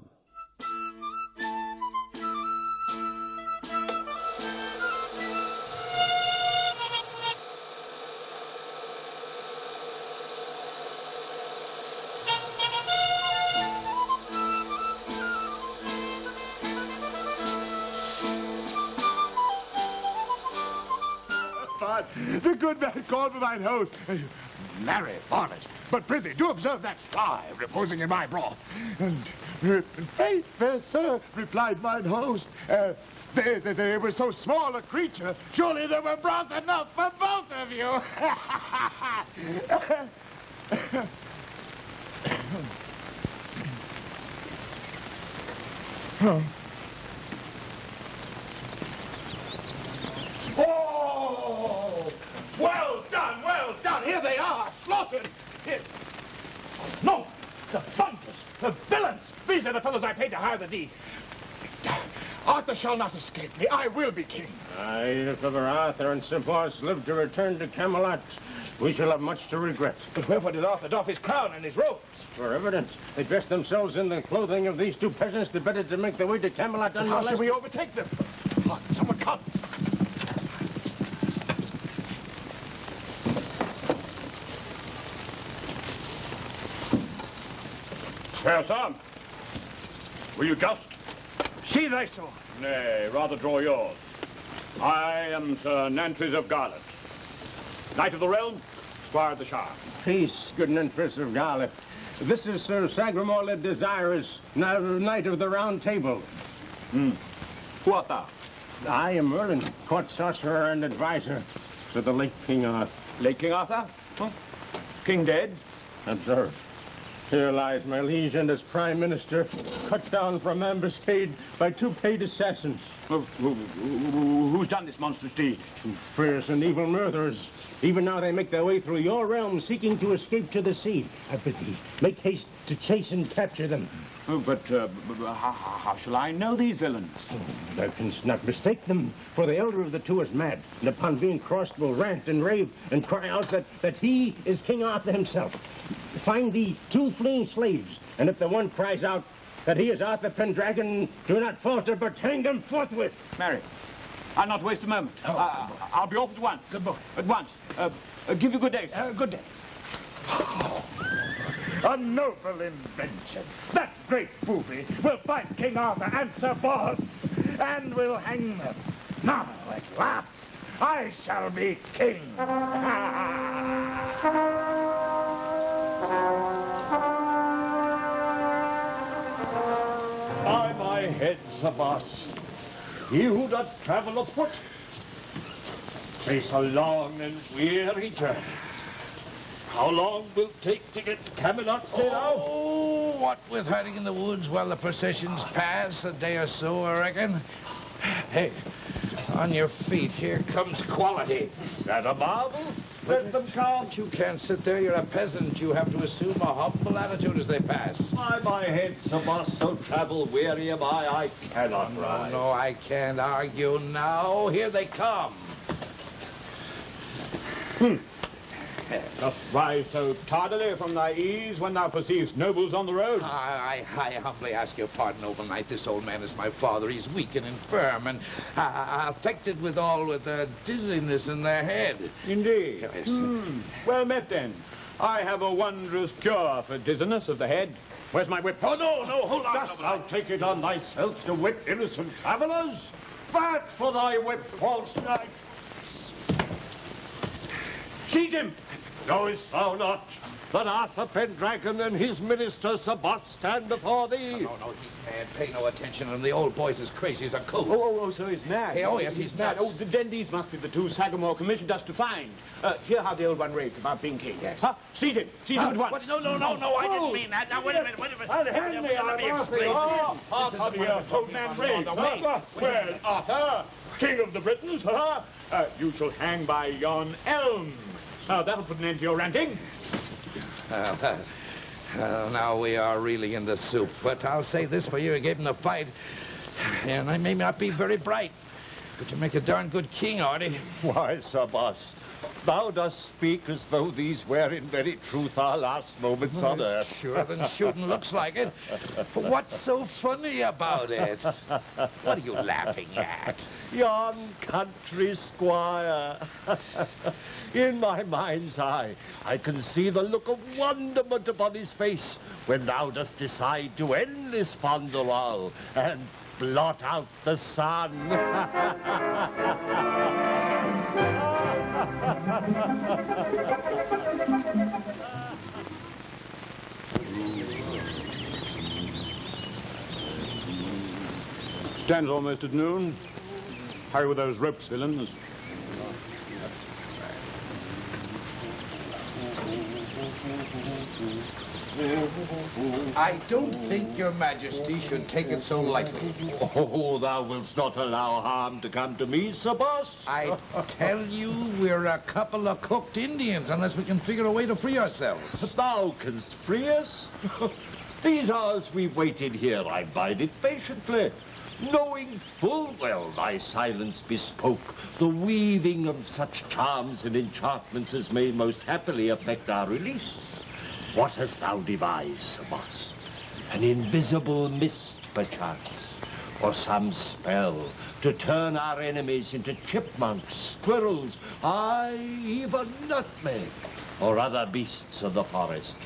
The good man called for mine host. Marry, varnish, but prithee, do observe that fly reposing in my broth. And faith, fair sir, replied mine host, they were so small a creature, surely there were broth enough for both of you. Oh! Well done, well done. Here they are, slaughtered. Here. No, the thunders, the villains. These are the fellows I paid to hire the deed. Arthur shall not escape me. I will be king. Aye, if ever Arthur and Sir Boris live to return to Camelot, we shall have much to regret. But wherefore did Arthur doff his crown and his robes? For evidence, they dressed themselves in the clothing of these 2 peasants the better to make their way to Camelot unmolested. How shall we overtake them? Hark, someone come. Fair son, will you just? Sheathe thy sword. Nay, rather draw yours. I am Sir Nantries of Garland, Knight of the Realm, Squire of the Shire. Peace, good Nantries of Garland. This is Sir Sagramore le Desirous, Knight of the Round Table. Who art thou? I am Merlin, court sorcerer and advisor to the late King Arthur. Late King Arthur? Huh? King dead? Observe. Here lies my liege and his prime minister, cut down from ambuscade by 2 paid assassins. Who's done this monstrous deed? 2 fierce and evil murderers. Even now they make their way through your realm, seeking to escape to the sea. I bid thee, make haste to chase and capture them. But how shall I know these villains? Thou canst not mistake them, for the elder of the 2 is mad, and upon being crossed will rant and rave and cry out that he is King Arthur himself. Find thee 2 fleeing slaves, and if the one cries out that he is Arthur Pendragon, do not falter, but hang them forthwith. Mary, I'll not waste a moment. I'll be off at once. Good boy. At once. Give you good day, sir. Good day. A noble invention. That great booby will find King Arthur and Sir Boris, and will hang them. Now, at last, I shall be king. By my head, Sir Boss, he who doth travel afoot, face a long and weary journey. How long will it take to get to Camelot, say thou? Oh, what with hiding in the woods while the processions pass, a day or so, I reckon. Hey, on your feet, here comes quality. Is that a marvel? Let them come. You can't sit there, you're a peasant. You have to assume a humble attitude as they pass. By my head, Sir Boss, so travel weary am I cannot ride. No, I can't argue now. Here they come. Dost rise so tardily from thy ease when thou perceivest nobles on the road? I humbly ask your pardon, noble knight. This old man is my father. He's weak and infirm, and affected withal with a dizziness in the head. Indeed. Yes. Well met, then. I have a wondrous cure for dizziness of the head. Where's my whip? Oh, no, hold on. Dost thou take it on thyself to whip innocent travellers? Back for thy whip, false knight! Seize him! Knowest thou not that Arthur Pendragon and his minister Sir Boss stand before thee? No, he's mad. Pay no attention to him. The old boy's as crazy as a coot. Oh, so he's mad. Hey, oh, yes, he's mad. Oh, then these must be the two Sagamore commissioned us to find. Hear how the old one raves about being king. Yes. Huh? Seize him at once. What? No, I didn't mean that. Now, wait a minute. I'll hang thee, Let me explain. Arthur, the old man raves. Well, Arthur, king of the Britons, you shall hang by yon elm. That'll put an end to your ranting. Now we are really in the soup. But I'll say this for you. You gave him the fight. And I may not be very bright, but you make a darn good king, Artie. Why, Sir Boss, thou dost speak as though these were in very truth our last moments on earth. Sure than shooting looks like it. But what's so funny about it? What are you laughing at? Yon country squire. In my mind's eye, I can see the look of wonderment upon his face when thou dost decide to end this fond lull and blot out the sun. Stands almost at noon. Hurry with those ropes, villains. I don't think your majesty should take it so lightly. Oh, thou wilt not allow harm to come to me, Sir Boss? I tell you, we're a couple of cooked Indians unless we can figure a way to free ourselves. Thou canst free us? These hours we've waited here, I bide it patiently, knowing full well thy silence bespoke the weaving of such charms and enchantments as may most happily effect our release. What hast thou devised, Sir Boss? An invisible mist, perchance, or some spell to turn our enemies into chipmunks, squirrels, aye, even nutmeg, or other beasts of the forest.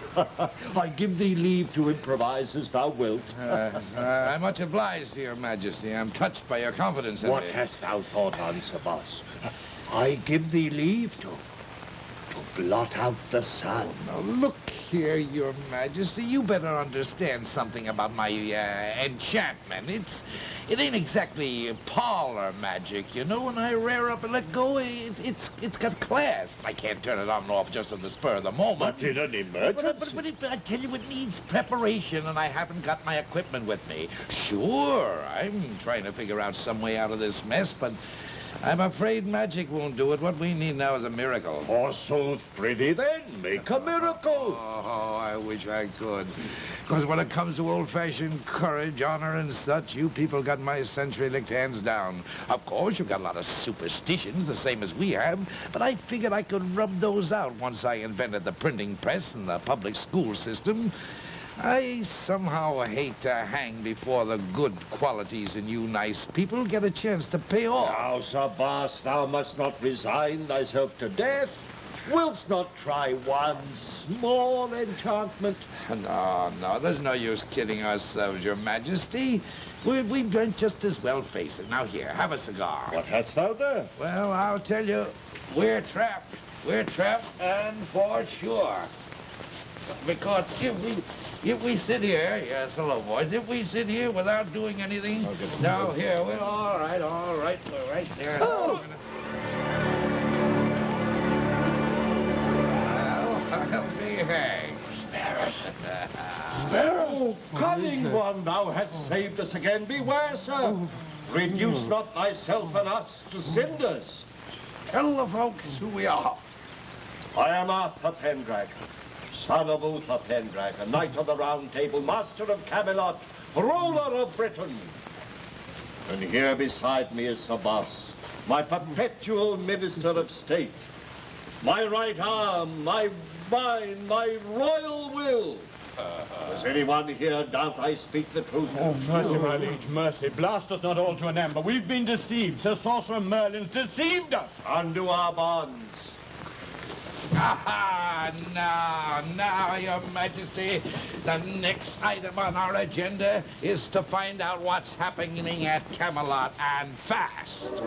I give thee leave to improvise as thou wilt. I'm much obliged to your majesty. I'm touched by your confidence in me. What hast thou thought on, Sir Boss? I give thee leave to blot out the sun. Now, look here, your majesty. You better understand something about my enchantment. It ain't exactly parlor magic, you know. When I rear up and let go, it's got class. I can't turn it on and off just on the spur of the moment. But in an emergency. But I tell you, it needs preparation, and I haven't got my equipment with me. Sure, I'm trying to figure out some way out of this mess, but I'm afraid magic won't do it. What we need now is a miracle. Forsooth, prithee then, make a miracle. Oh, I wish I could. Because when it comes to old-fashioned courage, honor, and such, you people got my century-licked hands down. Of course, you've got a lot of superstitions, the same as we have, but I figured I could rub those out once I invented the printing press and the public school system. I somehow hate to hang before the good qualities in you nice people get a chance to pay off. Now, Sir Boss, thou must not resign thyself to death. Willst not try one small enchantment? No, there's no use kidding ourselves, your majesty. We might just as well face it. Now here, have a cigar. What hast thou there? Well, I'll tell you, we're trapped. We're trapped, and for sure. Because if we sit here, yes, hello, boys, if we sit here without doing anything, now here, we're all right, we're right there. Oh. Well, I'll be hanged. Spare us. Spare us. Oh, cunning one, thou hast saved us again. Beware, sir. Reduce not thyself and us to cinders. Tell the folks who we are. I am Arthur Pendragon, son of Uther Pendragon, knight of the Round Table, master of Camelot, ruler of Britain. And here beside me is Sir Boss, my perpetual minister of state, my right arm, my mind, my royal will. Does anyone here doubt I speak the truth? Oh, mercy, my liege, mercy. Blast us not all to an ember. We've been deceived. Sir Sorcerer Merlin's deceived us. Undo our bonds. Ah, now, Your Majesty, the next item on our agenda is to find out what's happening at Camelot, and fast.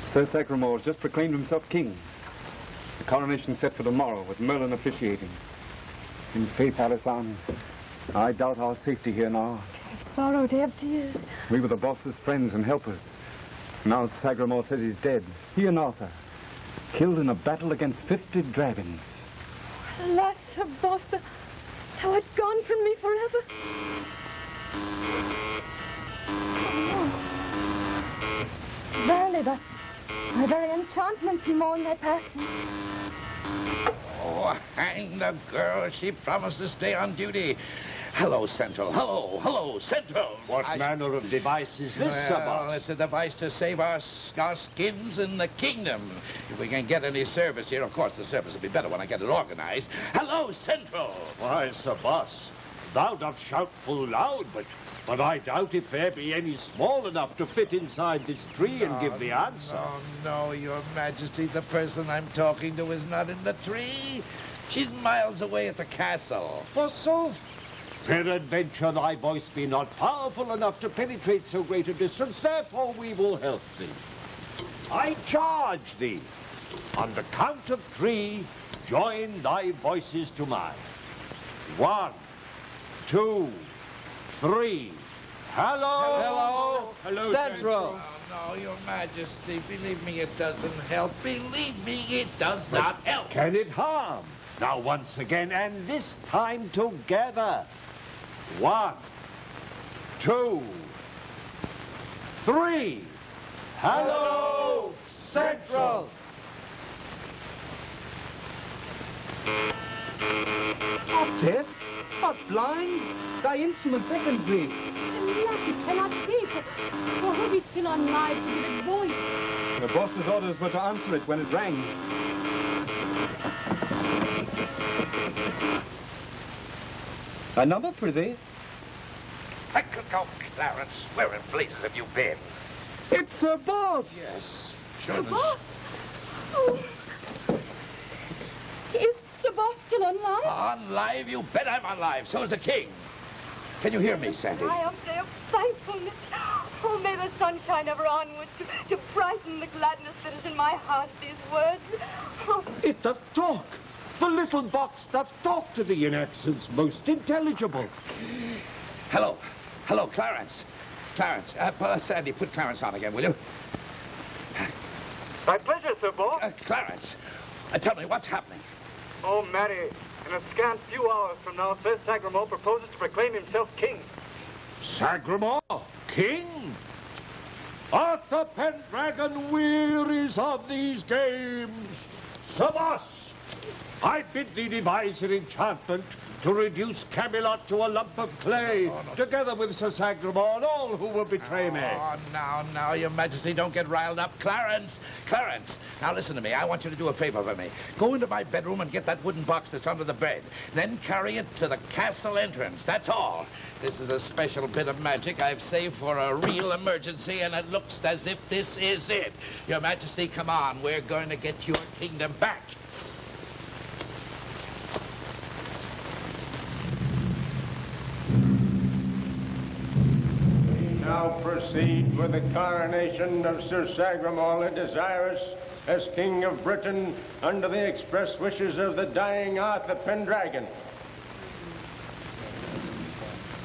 Sir Sagramore has just proclaimed himself king. The coronation set for tomorrow, with Merlin officiating. In faith, Alisane, I doubt our safety here now. I have sorrow to have tears. We were the boss's friends and helpers. Now Sagramore says he's dead. He and Arthur, killed in a battle against 50 dragons. Alas, Sir Boss, thou art gone from me forever. Oh. Verily, but my very enchantments mourn thy passing. Oh, hang the girl. She promised to stay on duty. Hello, Central. Hello, Central. What manner of device is this, Sir Boss? Well, it's a device to save our skins in the kingdom. If we can get any service here, of course, the service will be better when I get it organized. Hello, Central. Why, Sir Boss, thou dost shout full loud, but I doubt if there be any small enough to fit inside this tree and give the answer. No, Your Majesty. The person I'm talking to is not in the tree. She's miles away at the castle. Forsooth. Peradventure thy voice be not powerful enough to penetrate so great a distance, therefore we will help thee. I charge thee, on the count of 3, join thy voices to mine. 1, 2, 3. Hello! Hello, Central. No, Your Majesty, believe me, it doesn't help. Believe me, it does not help. Can it harm? Now once again, and this time together. 1, 2, 3. Hello, Central! Not deaf, not blind. Thy instrument beckons thee. Alack, it cannot be, for who be still on live to give it voice? The boss's orders were to answer it when it rang. A number, prithee? Clarence, where in blazes have you been? It's Sir Boss! Yes. Sir Boss? Oh. Is Sir Boss still on live? On live? You bet I'm on live. So is the king. Can you hear me, Sandy? I am there, thankfulness. Oh, may the sun shine ever onward to brighten the gladness that is in my heart at these words. Oh. It doth talk. The little box doth talk to thee in accents most intelligible. Hello, Clarence. Clarence, Sandy, put Clarence on again, will you? My pleasure, Sir Boss. Clarence, tell me, what's happening? Oh, Mary, in a scant few hours from now, Sir Sagramore proposes to proclaim himself king. Sagramore? King? Arthur Pendragon wearies of these games. Sir Boss, I bid thee devise an enchantment to reduce Camelot to a lump of clay, together with Sir Sagramore and all who will betray me. Oh, now, Your Majesty, don't get riled up. Clarence, now listen to me. I want you to do a favor for me. Go into my bedroom and get that wooden box that's under the bed. Then carry it to the castle entrance. That's all. This is a special bit of magic I've saved for a real emergency, and it looks as if this is it. Your Majesty, come on. We're going to get your kingdom back. Now proceed with the coronation of Sir Sagramore le Desirous as King of Britain under the express wishes of the dying Arthur Pendragon.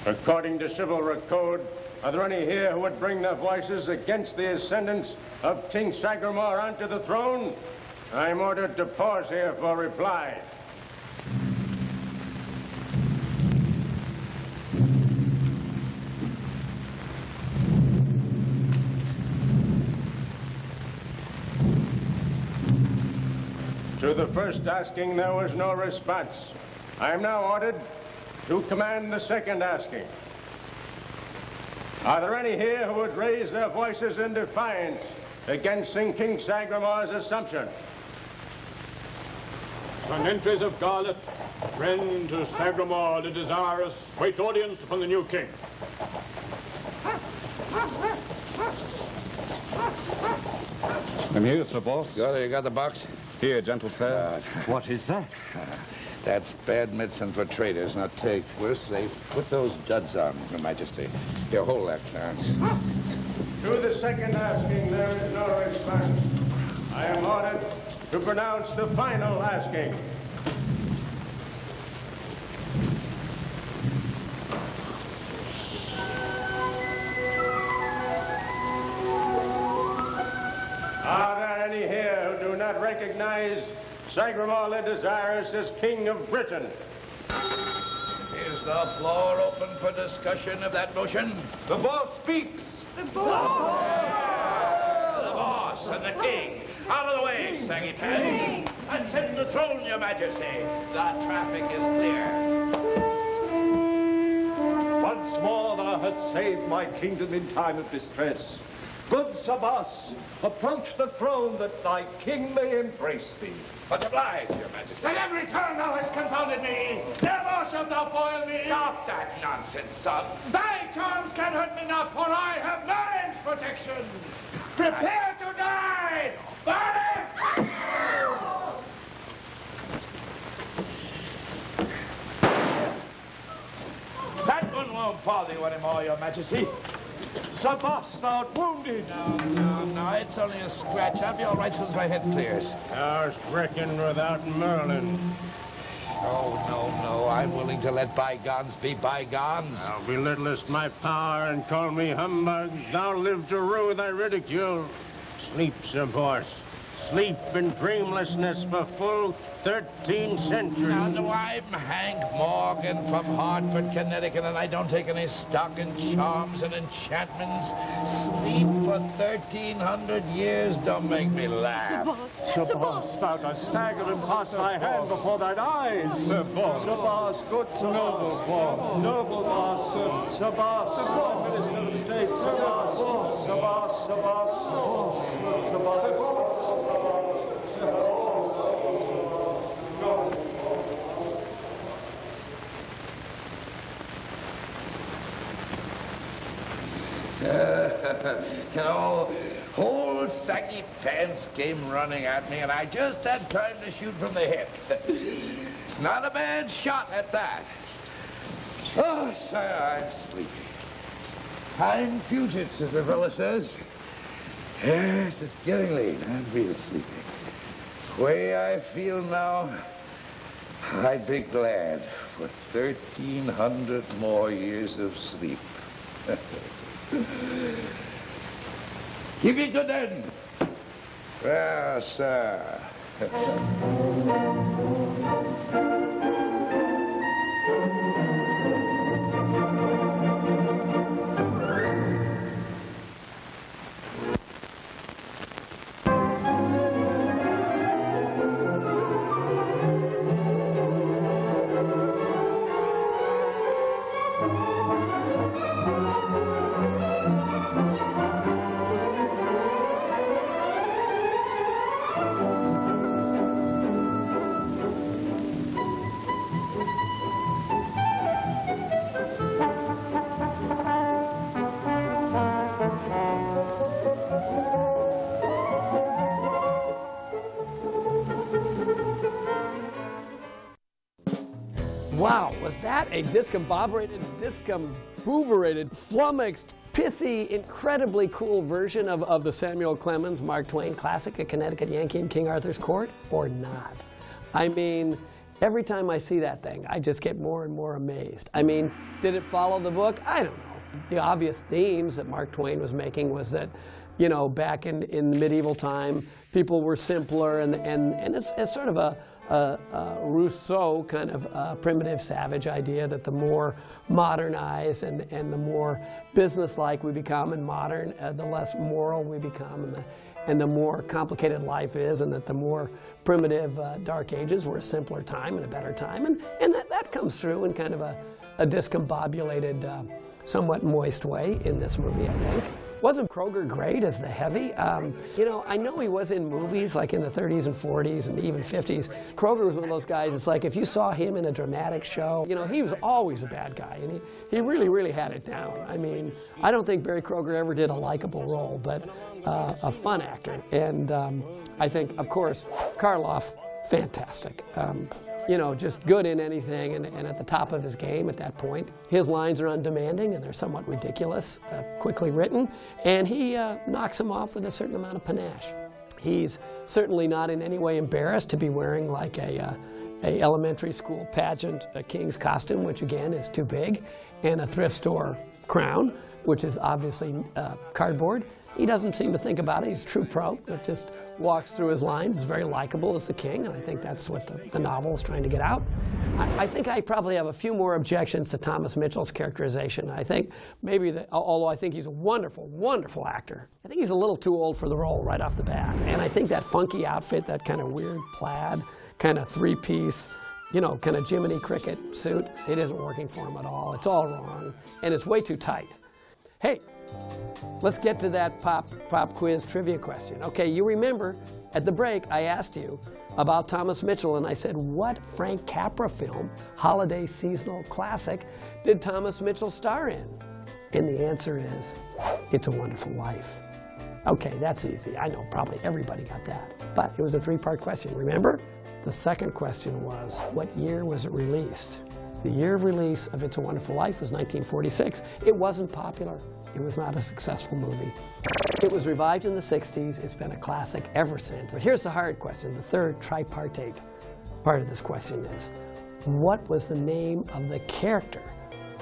According to chivalry code, are there any here who would bring their voices against the ascendance of King Sagramore onto the throne? I'm ordered to pause here for reply. To the first asking, there was no response. I am now ordered to command the second asking. Are there any here who would raise their voices in defiance against King Sagramar's assumption. On entries of Karloff, friend to Sagramar the Desirous, waits audience upon the new king. I'm here, Sir Boss. You got the box? Here, gentle sir. What is that? That's bad medicine for traitors. Now take. We're safe. Put those duds on, Your Majesty. Here, hold that, Clarence. To the second asking, there is no response. I am ordered to pronounce the final asking. Are there any here who do not recognize Sagramar the Desirous as King of Britain? Is the floor open for discussion of that motion? The boss speaks. The boss! The boss and the king. Out of the way, saggy pants. And sit in the throne, Your Majesty. The traffic is clear. Once more thou hast saved my kingdom in time of distress. Good Sir Boss, approach the throne that thy king may embrace thee. Much obliged, Your Majesty. At every turn thou hast confounded me. Never shalt thou foil me. Stop that nonsense, son. Thy charms can hurt me not, for I have Merlin's protection. Prepare to die! Boris! That one won't bother you anymore, Your Majesty. Sir Boss, thou art wounded. No, it's only a scratch. I'll be all right as soon as my head clears. Thou'st reckoned without Merlin. No, I'm willing to let bygones be bygones. Thou belittlest my power and call me humbug. Thou live to rue thy ridicule. Sleep, Sir Boss. Sleep in dreamlessness for full 13 centuries. Now, I'm Hank Morgan from Hartford, Connecticut, and I don't take any stock in charms and enchantments. Sleep for 1,300 years, don't make me laugh. Sir Boss, thou dost stagger and pass thy hand before thine eyes. Sir Boss. Sir Boss, good Sir Noble Boss. Noble Boss. Sir Boss. Minister of State. Sir Boss. Sir Boss. Sir Boss. Sir Boss. Sir Boss. You know, whole saggy pants came running at me, and I just had time to shoot from the hip. Not a bad shot at that. Oh, sir, I'm sleepy. I'm Puget, as the fella says. Yes, it's getting late. I'm real sleepy. The way I feel now, I'd be glad for 1,300 more years of sleep. Give you good end. Well, sir. Wow, was that a discombobulated, flummoxed, pithy, incredibly cool version of the Samuel Clemens, Mark Twain classic, A Connecticut Yankee in King Arthur's Court, or not? I mean, every time I see that thing, I just get more and more amazed. I mean, did it follow the book? I don't know. The obvious themes that Mark Twain was making was that, you know, back in the medieval time, people were simpler, and it's sort of a Rousseau kind of primitive savage idea that the more modernized and the more businesslike we become and modern, the less moral we become, and the more complicated life is, and that the more primitive Dark Ages were a simpler time and a better time, and that comes through in kind of a discombobulated, somewhat moist way in this movie, I think. Wasn't Kroeger great as the heavy? You know, I know he was in movies like in the 30s and 40s and even 50s. Kroeger was one of those guys, it's like if you saw him in a dramatic show, you know, he was always a bad guy, and he really, really had it down. I mean, I don't think Barry Kroeger ever did a likable role, but a fun actor. And I think, of course, Karloff, fantastic. You know, just good in anything and at the top of his game at that point. His lines are undemanding and they're somewhat ridiculous, quickly written, and he knocks them off with a certain amount of panache. He's certainly not in any way embarrassed to be wearing like a elementary school pageant, a king's costume, which again is too big, and a thrift store crown, which is obviously cardboard. He doesn't seem to think about it. He's a true pro. It just walks through his lines. He's very likable as the king, and I think that's what the novel is trying to get out. I think I probably have a few more objections to Thomas Mitchell's characterization. I think maybe that, although I think he's a wonderful, wonderful actor, I think he's a little too old for the role right off the bat. And I think that funky outfit, that kind of weird plaid, kind of three-piece, you know, kind of Jiminy Cricket suit, it isn't working for him at all. It's all wrong, and it's way too tight. Hey, let's get to that pop quiz trivia question. Okay, you remember at the break I asked you about Thomas Mitchell, and I said, what Frank Capra film, holiday seasonal classic, did Thomas Mitchell star in? And the answer is, It's a Wonderful Life. Okay, that's easy. I know probably everybody got that. But it was a three-part question, remember? The second question was, what year was it released? The year of release of It's a Wonderful Life was 1946. It wasn't popular. It was not a successful movie. It was revived in the 60s. It's been a classic ever since. But here's the hard question. The third tripartite part of this question is, what was the name of the character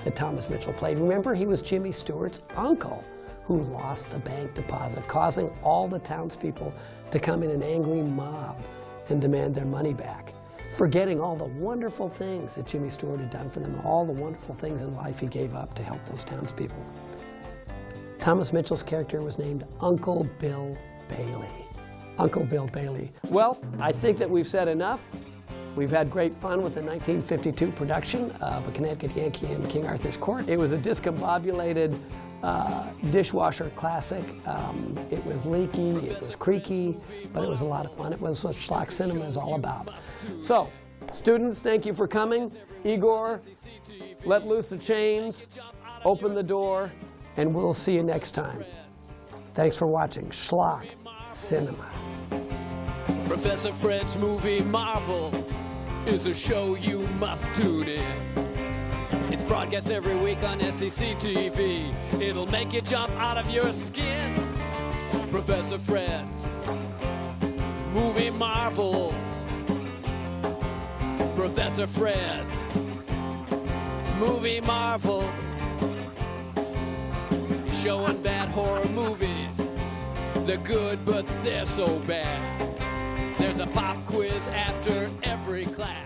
that Thomas Mitchell played? Remember, he was Jimmy Stewart's uncle who lost the bank deposit, causing all the townspeople to come in an angry mob and demand their money back, forgetting all the wonderful things that Jimmy Stewart had done for them, all the wonderful things in life he gave up to help those townspeople. Thomas Mitchell's character was named Uncle Bill Bailey. Uncle Bill Bailey. Well, I think that we've said enough. We've had great fun with the 1952 production of A Connecticut Yankee in King Arthur's Court. It was a discombobulated dishwasher classic. It was leaky, it was creaky, but it was a lot of fun. It was what schlock cinema is all about. So, students, thank you for coming. Igor, let loose the chains, open the door, and we'll see you next time. Thanks for watching Schlock Cinema. Professor Fred's Movie Marvels is a show you must tune in. It's broadcast every week on SCCtv. It'll make you jump out of your skin. Professor Fred's Movie Marvels. Professor Fred's Movie Marvels. Showing bad horror movies. They're good, but they're so bad. There's a pop quiz after every class.